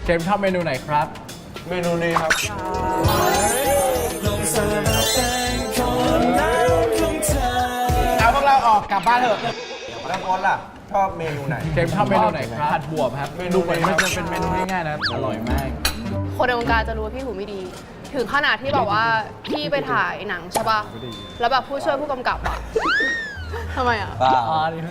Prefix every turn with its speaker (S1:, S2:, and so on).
S1: เจมส์ชอบเมนูไหนครับ
S2: เมนูนี้ครับเอาพวกเราออกกลับบ้านเถอะแล้วโค้ชล่ะชอบเมนูไหน
S1: เจมส์ชอบเมนูไหนครับผัดบวบครับ
S2: เมนู
S1: ดูเหมือน
S2: ไหนครับ
S1: มันจะเป็นเมนูง่ายๆนะอร่อยมาก
S3: คนในวงการจะรู้ว่าพี่หูไม่ดี ถึงขนาดที่แบบว่าพี่ไปถ่ายหนังใช่ป่ะ แล้วแบบผู้ช่วยผู้กำกับอะทำไมอะ
S2: บ้า
S1: อ๋อนี่